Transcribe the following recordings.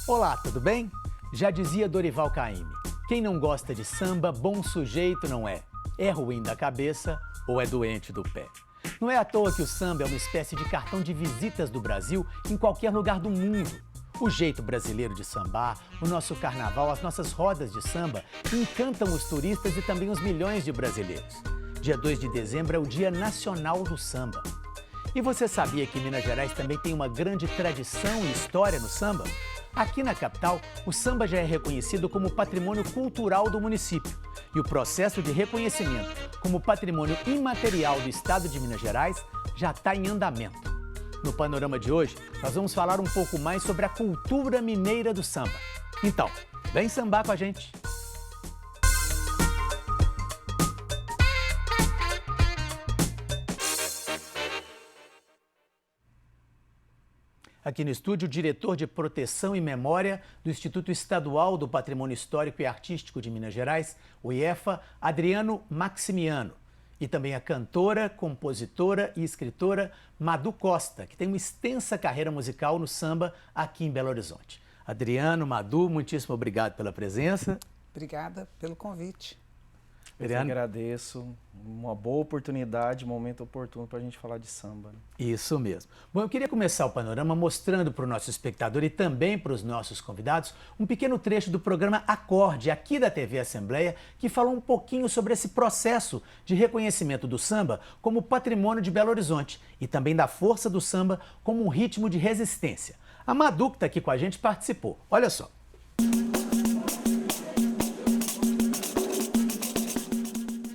Olá, tudo bem? Já dizia Dorival Caymmi, quem não gosta de samba, bom sujeito não é. É ruim da cabeça ou é doente do pé. Não é à toa que o samba é uma espécie de cartão de visitas do Brasil em qualquer lugar do mundo. O jeito brasileiro de sambar, o nosso carnaval, as nossas rodas de samba encantam os turistas e também os milhões de brasileiros. Dia 2 de dezembro é o Dia Nacional do Samba. E você sabia que Minas Gerais também tem uma grande tradição e história no samba? Aqui na capital, o samba já é reconhecido como patrimônio cultural do município. E o processo de reconhecimento como patrimônio imaterial do estado de Minas Gerais já está em andamento. No panorama de hoje, nós vamos falar um pouco mais sobre a cultura mineira do samba. Então, vem sambar com a gente! Aqui no estúdio, o diretor de Proteção e Memória do Instituto Estadual do Patrimônio Histórico e Artístico de Minas Gerais, o IEFA, Adriano Maximiano. E também a cantora, compositora e escritora Madu Costa, que tem uma extensa carreira musical no samba aqui em Belo Horizonte. Adriano, Madu, muitíssimo obrigado pela presença. Obrigada pelo convite. Eu agradeço, uma boa oportunidade, um momento oportuno para a gente falar de samba. Isso mesmo. Bom, eu queria começar o panorama mostrando para o nosso espectador e também para os nossos convidados um pequeno trecho do programa Acorde, aqui da TV Assembleia, que fala um pouquinho sobre esse processo de reconhecimento do samba como patrimônio de Belo Horizonte e também da força do samba como um ritmo de resistência. A Madu, que está aqui com a gente, participou. Olha só.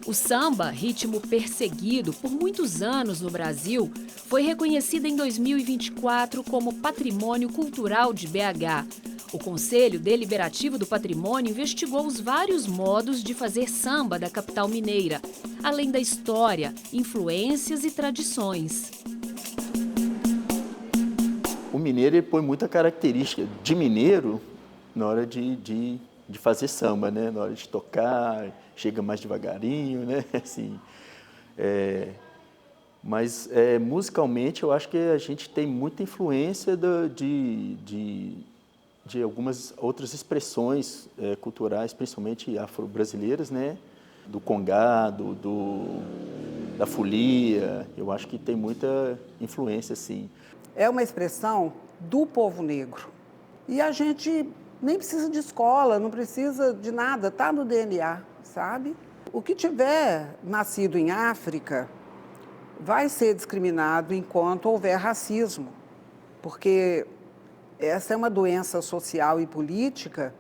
O samba, ritmo perseguido por muitos anos no Brasil, foi reconhecido em 2024 como Patrimônio Cultural de BH. O Conselho Deliberativo do Patrimônio investigou os vários modos de fazer samba da capital mineira, além da história, influências e tradições. O mineiro ele põe muita característica de mineiro na hora de fazer samba, né? Na hora de tocar, chega mais devagarinho, né? Assim, mas musicalmente eu acho que a gente tem muita influência de algumas outras expressões culturais, principalmente afro-brasileiras, né? Do congá, da folia, eu acho que tem muita influência, sim. É uma expressão do povo negro. E a gente nem precisa de escola, não precisa de nada, está no DNA, sabe? O que tiver nascido em África vai ser discriminado enquanto houver racismo, porque essa é uma doença social e política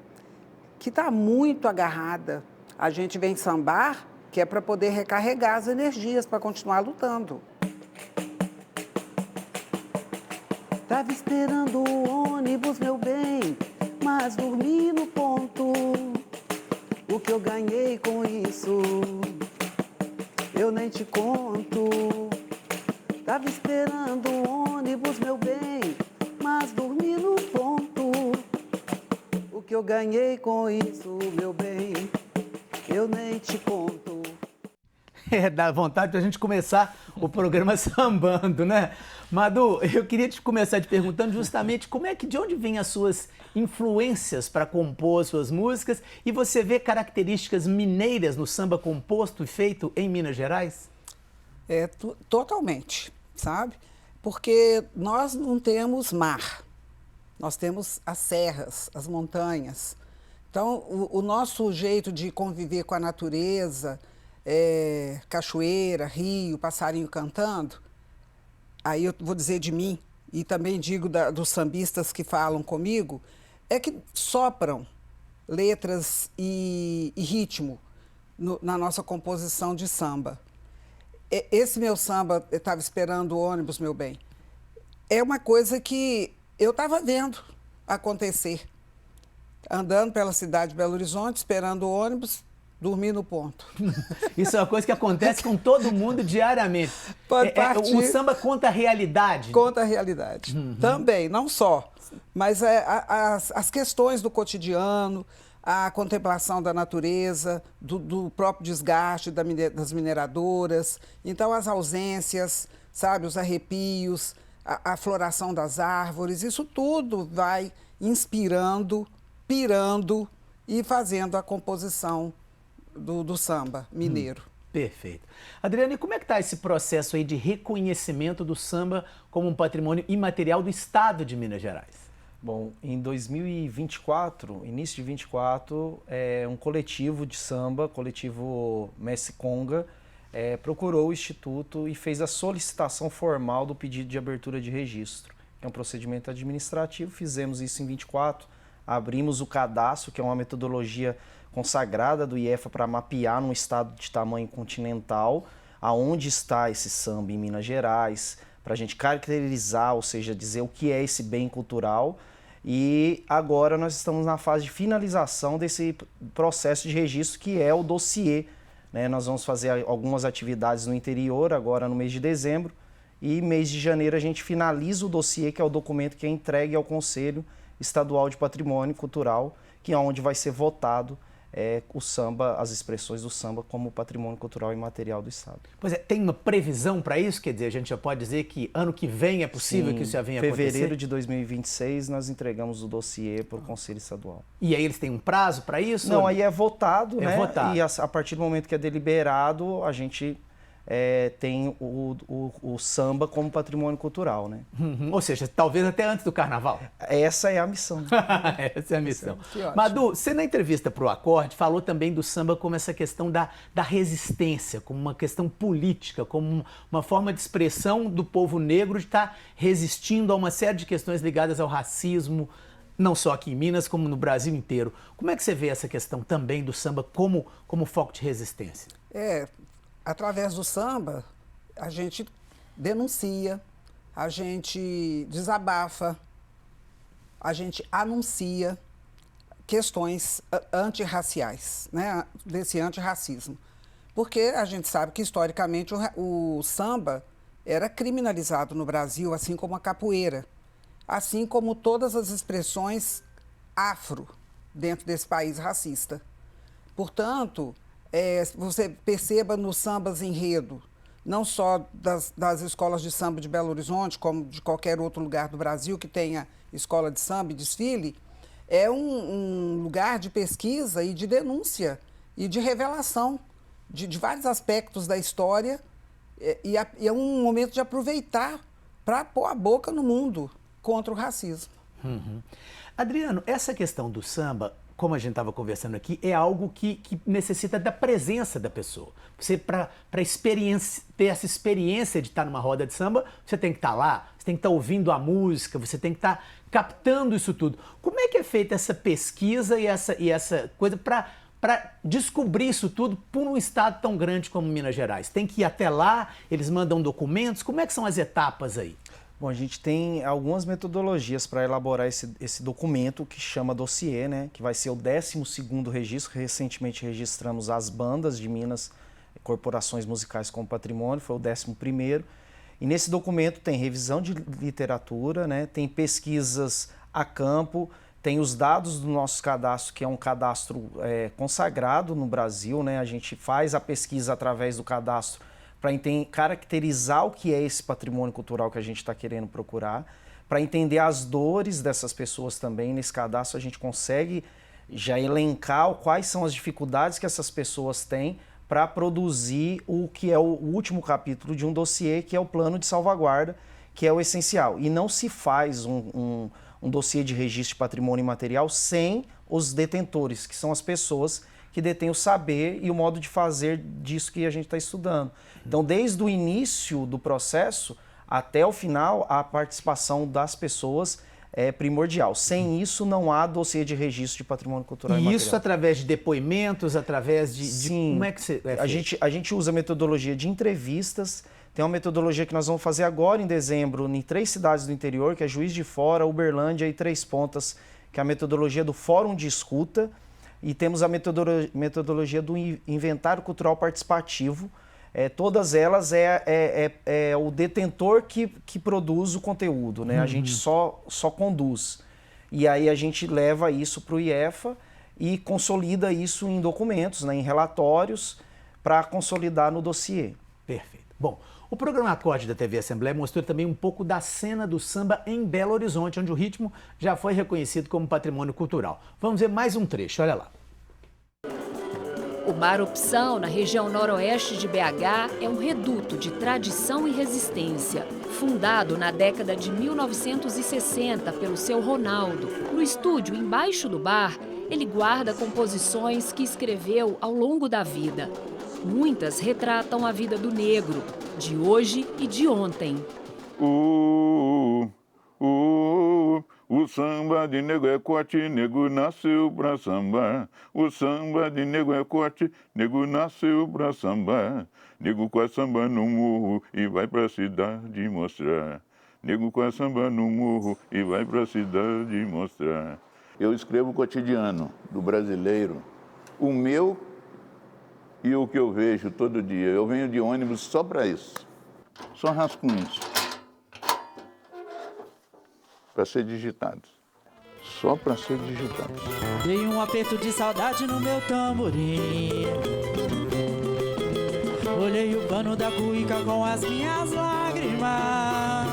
que está muito agarrada. A gente vem sambar, que é para poder recarregar as energias, para continuar lutando. Tava esperando o ônibus, meu bem, mas dormi no ponto. O que eu ganhei com isso, eu nem te conto. Tava esperando o ônibus, meu bem, mas dormi no ponto. O que eu ganhei com isso, meu bem, eu nem te conto. Dá vontade de a gente começar o programa sambando, né? Madu, eu queria começar te perguntando justamente de onde vêm as suas influências para compor suas músicas e você vê características mineiras no samba composto e feito em Minas Gerais? Totalmente, sabe? Porque nós não temos mar, nós temos as serras, as montanhas. Então, o nosso jeito de conviver com a natureza, cachoeira, rio, passarinho cantando, aí eu vou dizer de mim, e também digo dos sambistas que falam comigo, é que sopram letras e ritmo na nossa composição de samba. Esse meu samba, eu estava esperando o ônibus, meu bem, é uma coisa que eu estava vendo acontecer. Andando pela cidade de Belo Horizonte, esperando o ônibus, dormi no ponto. Isso é uma coisa que acontece com todo mundo diariamente. O samba conta a realidade? Conta a realidade. Uhum. Também, não só. Mas as questões do cotidiano, a contemplação da natureza, do próprio desgaste das mineradoras. Então, as ausências, sabe, os arrepios, a floração das árvores, isso tudo vai inspirando, pirando e fazendo a composição do samba mineiro. Perfeito. Adriana, e como é que está esse processo aí de reconhecimento do samba como um patrimônio imaterial do Estado de Minas Gerais? Bom, em 2024, início de 24, um coletivo de samba, coletivo Messi Conga, procurou o Instituto e fez a solicitação formal do pedido de abertura de registro. É um procedimento administrativo, fizemos isso em 24, abrimos o cadastro, que é uma metodologia consagrada do IEFA para mapear num estado de tamanho continental aonde está esse samba em Minas Gerais, para a gente caracterizar, ou seja, dizer o que é esse bem cultural. E agora nós estamos na fase de finalização desse processo de registro, que é o dossiê, né? Nós vamos fazer algumas atividades no interior agora no mês de dezembro, e mês de janeiro a gente finaliza o dossiê, que é o documento que é entregue ao Conselho Estadual de Patrimônio Cultural, que é onde vai ser votado o samba, as expressões do samba como patrimônio cultural imaterial do Estado. Pois é, tem uma previsão para isso? Quer dizer, a gente já pode dizer que ano que vem é possível Sim, que isso já venha acontecer? Em fevereiro de 2026 nós entregamos o dossiê para o Conselho Estadual. E aí eles têm um prazo para isso? Não, aí é votado, né? Votado. E a partir do momento que é deliberado, a gente tem o samba como patrimônio cultural, né? Ou seja, talvez até antes do Carnaval. Essa é a missão. Essa é a missão. Que ótimo. Madu, você na entrevista para o Acorde falou também do samba como essa questão da resistência, como uma questão política, como uma forma de expressão do povo negro de estar resistindo a uma série de questões ligadas ao racismo, não só aqui em Minas, como no Brasil inteiro. Como é que você vê essa questão também do samba como foco de resistência? Através do samba, a gente denuncia, a gente desabafa, a gente anuncia questões antirraciais, né, desse antirracismo. Porque a gente sabe que, historicamente, o samba era criminalizado no Brasil, assim como a capoeira, assim como todas as expressões afro dentro desse país racista. Portanto, você perceba nos sambas enredo, não só das escolas de samba de Belo Horizonte, como de qualquer outro lugar do Brasil que tenha escola de samba e desfile, é um lugar de pesquisa e de denúncia e de revelação de vários aspectos da história, e é um momento de aproveitar para pôr a boca no mundo contra o racismo. Adriano, essa questão do samba, como a gente estava conversando aqui, é algo que necessita da presença da pessoa. Você, para ter essa experiência de estar numa roda de samba, você tem que estar lá, você tem que estar ouvindo a música, você tem que estar captando isso tudo. Como é que é feita essa pesquisa e essa coisa para descobrir isso tudo por um estado tão grande como Minas Gerais? Tem que ir até lá, eles mandam documentos, como é que são as etapas aí? Bom, a gente tem algumas metodologias para elaborar esse documento que chama dossiê, né? Que vai ser o 12º registro. Recentemente registramos as bandas de Minas, corporações musicais como patrimônio, foi o 11º. E nesse documento tem revisão de literatura, né? Tem pesquisas a campo, tem os dados do nosso cadastro, que é um cadastro consagrado no Brasil, né? A gente faz a pesquisa através do cadastro para caracterizar o que é esse patrimônio cultural que a gente está querendo procurar, para entender as dores dessas pessoas também. Nesse cadastro a gente consegue já elencar quais são as dificuldades que essas pessoas têm para produzir o que é o último capítulo de um dossiê, que é o plano de salvaguarda, que é o essencial. E não se faz um dossiê de registro de patrimônio imaterial sem os detentores, que são as pessoas que detêm o saber e o modo de fazer disso que a gente está estudando. Então, desde o início do processo até o final, a participação das pessoas é primordial. Sem isso, não há dossiê de registro de patrimônio cultural e E material. isso através de depoimentos, através de Sim. Como é que você... A gente usa a metodologia de entrevistas. Tem uma metodologia que nós vamos fazer agora em dezembro em 3 cidades do interior, que é Juiz de Fora, Uberlândia e Três Pontas, que é a metodologia do Fórum de Escuta. E temos a metodologia do Inventário Cultural Participativo. Todas elas é o detentor que produz o conteúdo, né? A gente só conduz. E aí a gente leva isso para o IEFA e consolida isso em documentos, né? Em relatórios, para consolidar no dossiê. Perfeito. Bom, O programa Acorde da TV Assembleia mostrou também um pouco da cena do samba em Belo Horizonte, onde o ritmo já foi reconhecido como patrimônio cultural. Vamos ver mais um trecho, olha lá. O Bar Opção, na região noroeste de BH, é um reduto de tradição e resistência. Fundado na década de 1960 pelo seu Ronaldo, no estúdio embaixo do bar, ele guarda composições que escreveu ao longo da vida. Muitas retratam a vida do negro, de hoje e de ontem. O samba de nego é corte, nego nasceu pra sambar. O samba de nego é corte, nego nasceu pra sambar. Nego com a samba no morro e vai pra cidade mostrar. Nego com a samba no morro e vai pra cidade mostrar. Eu escrevo o cotidiano do brasileiro, o meu e o que eu vejo todo dia. Eu venho de ônibus só para isso, só rascunhos, para ser digitados, só para ser digitados. Dei um aperto de saudade no meu tamborim. Olhei o pano da cuíca com as minhas lágrimas.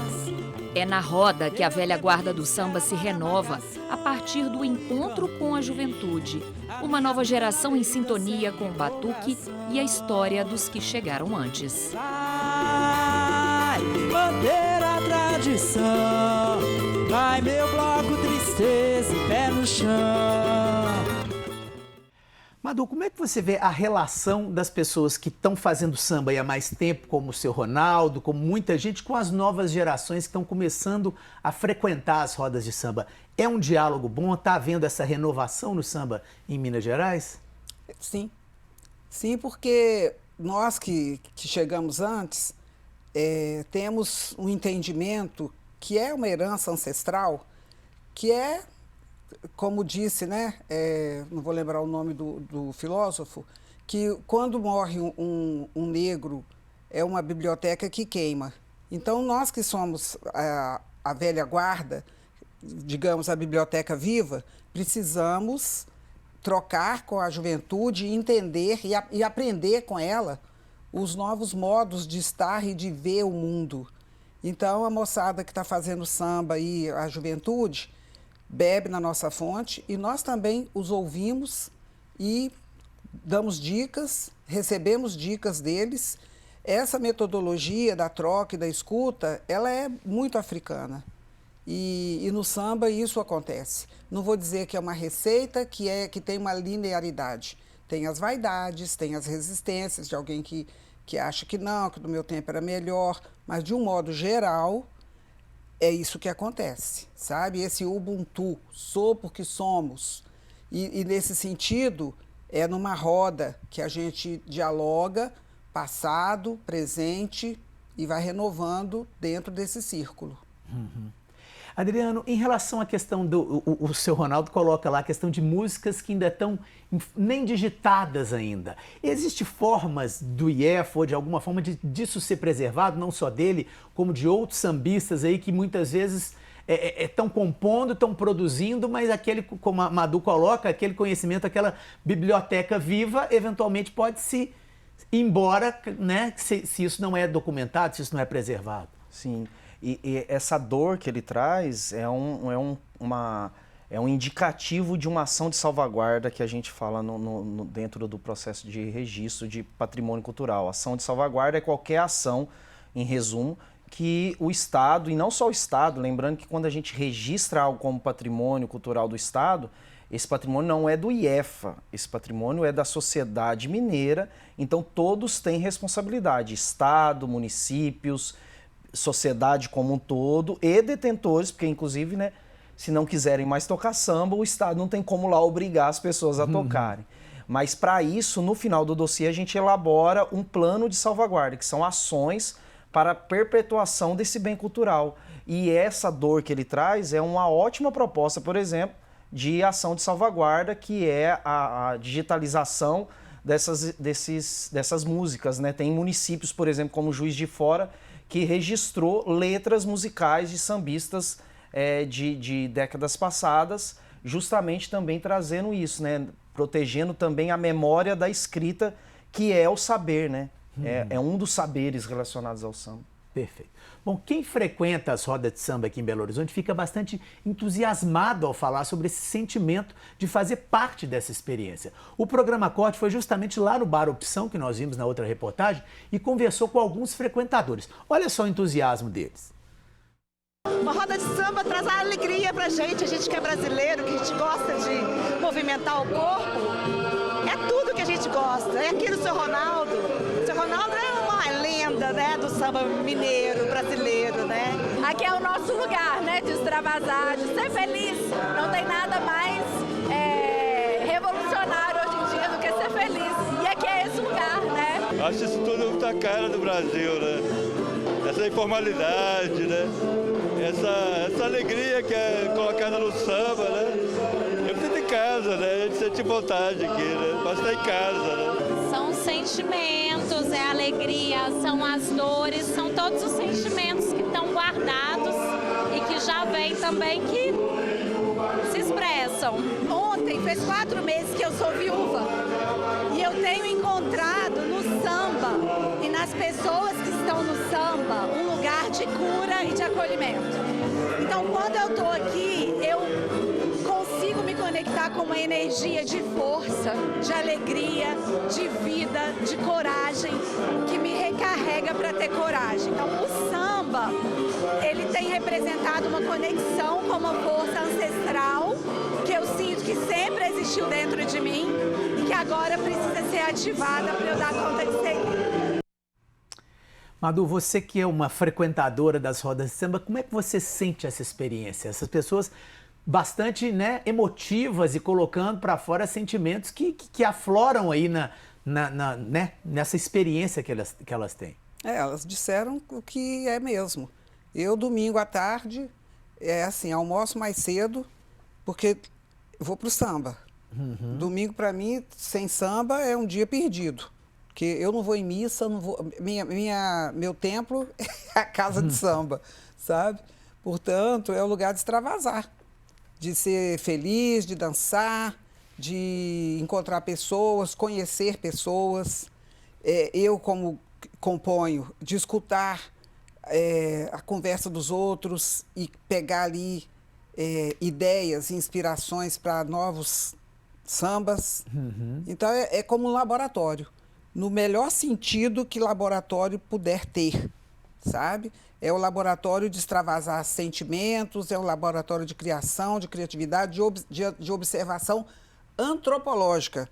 É na roda que a velha guarda do samba se renova a partir do encontro com a juventude. Uma nova geração em sintonia com o batuque e a história dos que chegaram antes. Vai, bandeira, tradição. Vai, meu bloco, tristeza e pé no chão. Madu, como é que você vê a relação das pessoas que estão fazendo samba aí há mais tempo, como o seu Ronaldo, como muita gente, com as novas gerações que estão começando a frequentar as rodas de samba? É um diálogo bom? Está havendo essa renovação no samba em Minas Gerais? Sim. Sim, porque nós que chegamos antes temos um entendimento que é uma herança ancestral, que é, como disse, né, não vou lembrar o nome do filósofo, que quando morre um negro é uma biblioteca que queima. Então, nós que somos a velha guarda, digamos, a biblioteca viva, precisamos trocar com a juventude, entender e aprender com ela os novos modos de estar e de ver o mundo. Então, a moçada que está fazendo samba e a juventude bebe na nossa fonte e nós também os ouvimos e damos dicas, recebemos dicas deles. Essa metodologia da troca e da escuta, ela é muito africana. E no samba isso acontece. Não vou dizer que é uma receita que tem uma linearidade. Tem as vaidades, tem as resistências de alguém que acha que não, que no meu tempo era melhor, mas de um modo geral, é isso que acontece, sabe? Esse Ubuntu, sou porque somos. E nesse sentido, é numa roda que a gente dialoga, passado, presente, e vai renovando dentro desse círculo. Uhum. Adriano, em relação à questão o seu Ronaldo coloca lá a questão de músicas que ainda estão nem digitadas ainda. Existem formas do IEF ou de alguma forma disso ser preservado, não só dele, como de outros sambistas aí que muitas vezes estão compondo, estão produzindo, mas aquele, como a Madu coloca, aquele conhecimento, aquela biblioteca viva, eventualmente pode se ir embora, né, se isso não é documentado, se isso não é preservado. Sim. E essa dor que ele traz é um indicativo de uma ação de salvaguarda que a gente fala dentro do processo de registro de patrimônio cultural. Ação de salvaguarda é qualquer ação, em resumo, que o Estado, e não só o Estado, lembrando que quando a gente registra algo como patrimônio cultural do Estado, esse patrimônio não é do IEFA, esse patrimônio é da sociedade mineira, então todos têm responsabilidade, Estado, municípios, sociedade como um todo e detentores, porque inclusive, né, se não quiserem mais tocar samba, o Estado não tem como lá obrigar as pessoas a tocarem. Mas para isso, no final do dossiê, a gente elabora um plano de salvaguarda, que são ações para a perpetuação desse bem cultural. E essa dor que ele traz é uma ótima proposta, por exemplo, de ação de salvaguarda, que é a digitalização dessas músicas, né? Tem municípios, por exemplo, como Juiz de Fora, que registrou letras musicais de sambistas de décadas passadas, justamente também trazendo isso, né? Protegendo também a memória da escrita, que é o saber, né? É um dos saberes relacionados ao samba. Perfeito. Bom, quem frequenta as rodas de samba aqui em Belo Horizonte fica bastante entusiasmado ao falar sobre esse sentimento de fazer parte dessa experiência. O programa Corte foi justamente lá no Bar Opção, que nós vimos na outra reportagem, e conversou com alguns frequentadores. Olha só o entusiasmo deles. Uma roda de samba traz a alegria pra gente que é brasileiro, que a gente gosta de movimentar o corpo. É tudo que a gente gosta. É aqui no Seu Ronaldo. O Seu Ronaldo é uma lenda, né, do samba mineiro, brasileiro, né? Aqui é o nosso lugar, né, de extravasar, de ser feliz. Não tem nada mais revolucionário hoje em dia do que ser feliz. E aqui é esse lugar, né? Acho isso tudo muito a cara do Brasil, né? Essa informalidade, né? Essa alegria que é colocada no samba, né? Eu sinto em casa, né? A gente sente vontade aqui, né? Mas estar em casa, né? São sentimentos, é alegria, são as dores, são todos os sentimentos que estão guardados e que já vêm também, que se expressam. Ontem fez 4 meses que eu sou viúva e eu tenho encontrado no samba e nas pessoas que estão no samba um lugar de cura e de acolhimento. Então, quando eu estou aqui, eu consigo me conectar com uma energia de força, de alegria, de vida, de coragem, que me recarrega para ter coragem. Então, o samba, ele tem representado uma conexão com uma força ancestral que eu sinto que sempre existiu dentro de mim e que agora precisa ser ativada para eu dar conta de seguir. Madu, você que é uma frequentadora das rodas de samba, como é que você sente essa experiência? Essas pessoas bastante, né, emotivas e colocando para fora sentimentos que afloram aí nessa experiência que elas têm. Elas disseram o que é mesmo. Eu, domingo à tarde, almoço mais cedo, porque vou pro samba. Domingo, para mim, sem samba, é um dia perdido. Porque eu não vou em missa, não vou, meu templo é a casa de samba, sabe? Portanto, é o lugar de extravasar, de ser feliz, de dançar, de encontrar pessoas, conhecer pessoas. Eu, como componho, de escutar a conversa dos outros e pegar ali ideias, inspirações para novos sambas. Então, é como um laboratório, no melhor sentido que laboratório puder ter, sabe? É o laboratório de extravasar sentimentos, é o laboratório de criação, de criatividade, de observação antropológica.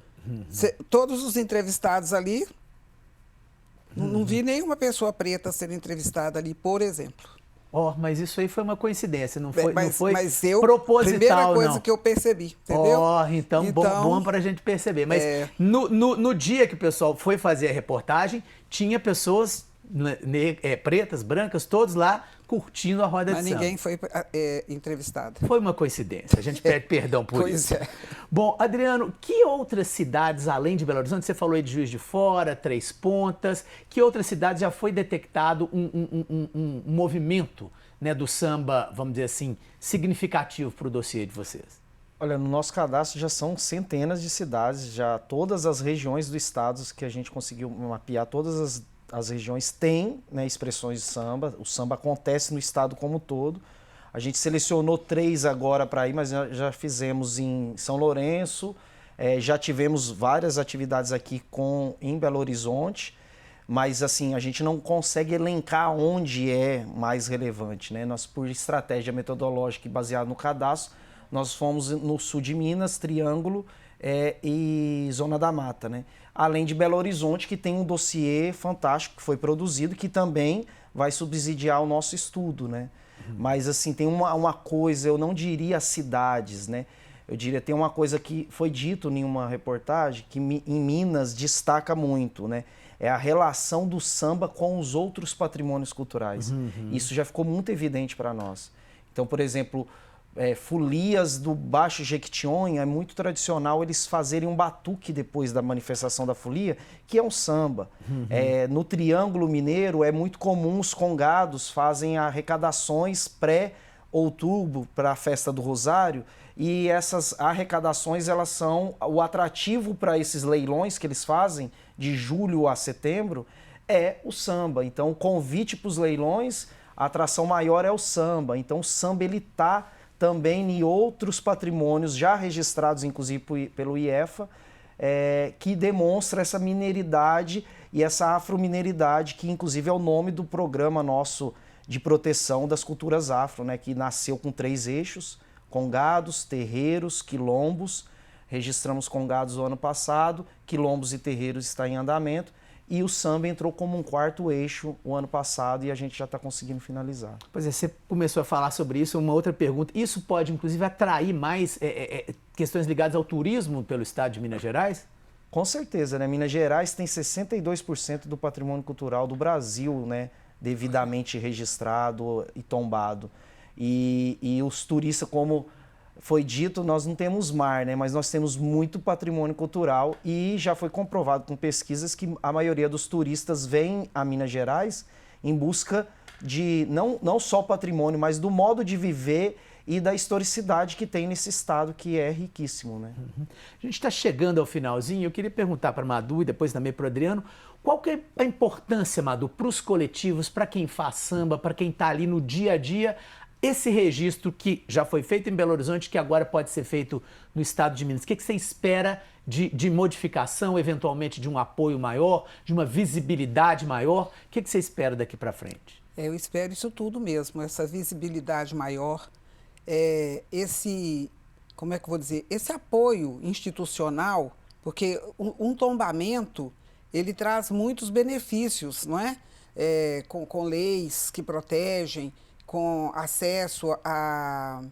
Todos os entrevistados ali, não vi nenhuma pessoa preta ser entrevistada ali, por exemplo. Mas isso aí foi uma coincidência, não foi eu, proposital, primeira coisa não. Que eu percebi, entendeu? Então bom para a gente perceber. Mas no dia que o pessoal foi fazer a reportagem, tinha pessoas pretas, brancas, todos lá curtindo a roda de samba. Mas ninguém foi entrevistado. Foi uma coincidência, a gente pede perdão por isso. Bom, Adriano, que outras cidades, além de Belo Horizonte, você falou aí de Juiz de Fora, Três Pontas, que outras cidades já foi detectado um movimento, né, do samba, vamos dizer assim, significativo para o dossiê de vocês? Olha, no nosso cadastro já são centenas de cidades, já todas as regiões do estado que a gente conseguiu mapear, todas as regiões têm, né, expressões de samba. O samba acontece no estado como um todo. A gente selecionou 3 agora para ir, mas já fizemos em São Lourenço, já tivemos várias atividades aqui em Belo Horizonte, mas assim, a gente não consegue elencar onde é mais relevante, né? Nós, por estratégia metodológica e baseada no cadastro, nós fomos no sul de Minas, Triângulo e Zona da Mata, né? Além de Belo Horizonte, que tem um dossiê fantástico que foi produzido, que também vai subsidiar o nosso estudo, né? Mas, assim, tem uma coisa, eu não diria cidades, né? Eu diria, tem uma coisa que foi dito em uma reportagem, que em Minas destaca muito, né? É a relação do samba com os outros patrimônios culturais. Isso já ficou muito evidente para nós. Então, por exemplo, folias do Baixo Jequitinhonha, é muito tradicional eles fazerem um batuque depois da manifestação da folia, que é um samba. No Triângulo Mineiro é muito comum os congados fazem arrecadações pré-outubro para a Festa do Rosário, e essas arrecadações elas são o atrativo para esses leilões que eles fazem de julho a setembro, é o samba. Então, o convite para os leilões, a atração maior é o samba. Então, o samba ele está também em outros patrimônios já registrados, inclusive pelo IEFA, que demonstra essa mineridade e essa afromineridade, que inclusive é o nome do programa nosso de proteção das culturas afro, né, que nasceu com 3 eixos, congados, terreiros, quilombos. Registramos congados o ano passado, quilombos e terreiros está em andamento, e o samba entrou como um 4º eixo o ano passado e a gente já está conseguindo finalizar. Pois é, você começou a falar sobre isso, uma outra pergunta. Isso pode, inclusive, atrair mais questões ligadas ao turismo pelo estado de Minas Gerais? Com certeza, né? Minas Gerais tem 62% do patrimônio cultural do Brasil, né, devidamente registrado e tombado. E os turistas, como foi dito, nós não temos mar, né, mas nós temos muito patrimônio cultural e já foi comprovado com pesquisas que a maioria dos turistas vem a Minas Gerais em busca de não só patrimônio, mas do modo de viver e da historicidade que tem nesse estado, que é riquíssimo, né? A gente está chegando ao finalzinho, eu queria perguntar para a Madu e depois também para o Adriano, qual que é a importância, Madu, para os coletivos, para quem faz samba, para quem está ali no dia a dia, esse registro que já foi feito em Belo Horizonte, que agora pode ser feito no estado de Minas? O que você espera de modificação, eventualmente de um apoio maior, de uma visibilidade maior? O que você espera daqui para frente? Eu espero isso tudo mesmo, essa visibilidade maior, como é que eu vou dizer, esse apoio institucional, porque um tombamento, ele traz muitos benefícios, não é? Com leis que protegem, com acesso a...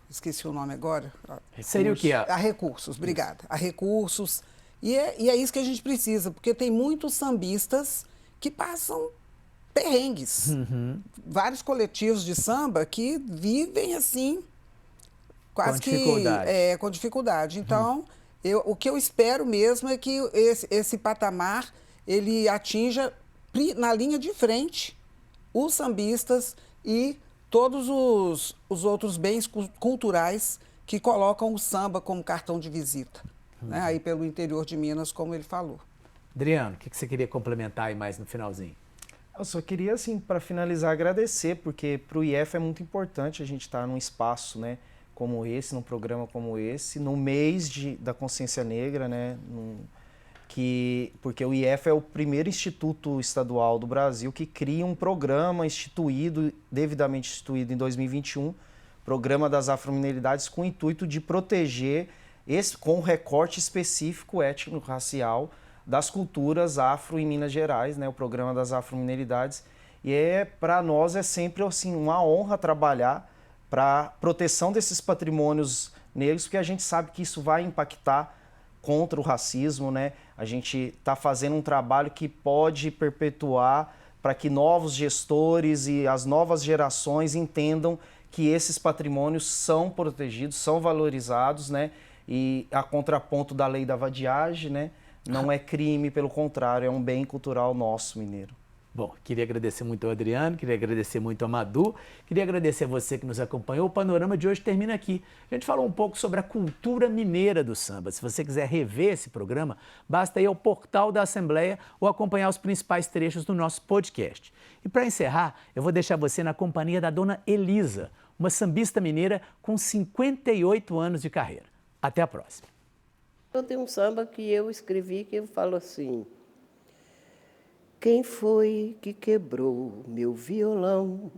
Esqueci o nome agora. Seria o quê? A recursos, obrigada. A recursos. E é isso que a gente precisa, porque tem muitos sambistas que passam perrengues. Vários coletivos de samba que vivem assim, quase com dificuldade. Então, o que eu espero mesmo é que esse patamar ele atinja na linha de frente os sambistas e todos os outros bens culturais que colocam o samba como cartão de visita, né? Aí pelo interior de Minas, como ele falou. Adriano, o que você queria complementar aí mais no finalzinho? Eu só queria, assim, para finalizar, agradecer, porque para o IEF é muito importante a gente estar num espaço, né, como esse, num programa como esse, no mês da consciência negra, né, porque o IEF é o primeiro instituto estadual do Brasil que cria um programa devidamente instituído em 2021, Programa das Afromineridades, com o intuito de proteger, com um recorte específico étnico-racial, das culturas afro em Minas Gerais, né, o Programa das Afromineridades. E para nós é sempre assim, uma honra trabalhar para a proteção desses patrimônios negros, porque a gente sabe que isso vai impactar contra o racismo, né? A gente está fazendo um trabalho que pode perpetuar para que novos gestores e as novas gerações entendam que esses patrimônios são protegidos, são valorizados, né? E a contraponto da lei da vadiagem, né? Não é crime, pelo contrário, é um bem cultural nosso, mineiro. Bom, queria agradecer muito ao Adriano, queria agradecer muito ao Madu, queria agradecer a você que nos acompanhou. O Panorama de hoje termina aqui. A gente falou um pouco sobre a cultura mineira do samba. Se você quiser rever esse programa, basta ir ao portal da Assembleia ou acompanhar os principais trechos do nosso podcast. E para encerrar, eu vou deixar você na companhia da dona Elisa, uma sambista mineira com 58 anos de carreira. Até a próxima. Eu tenho um samba que eu escrevi que eu falo assim: quem foi que quebrou meu violão?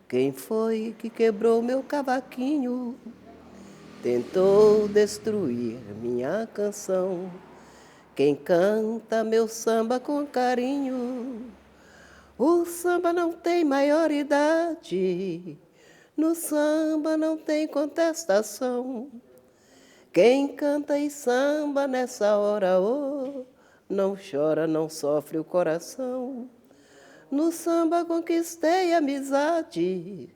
Quem foi que quebrou meu cavaquinho? Tentou destruir minha canção. Quem canta meu samba com carinho? O samba não tem maioridade, no samba não tem contestação. Quem canta e samba nessa hora, oh, não chora, não sofre o coração. No samba conquistei a amizade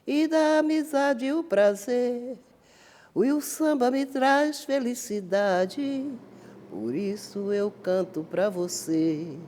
e da amizade o prazer. E o samba me traz felicidade, por isso eu canto pra você.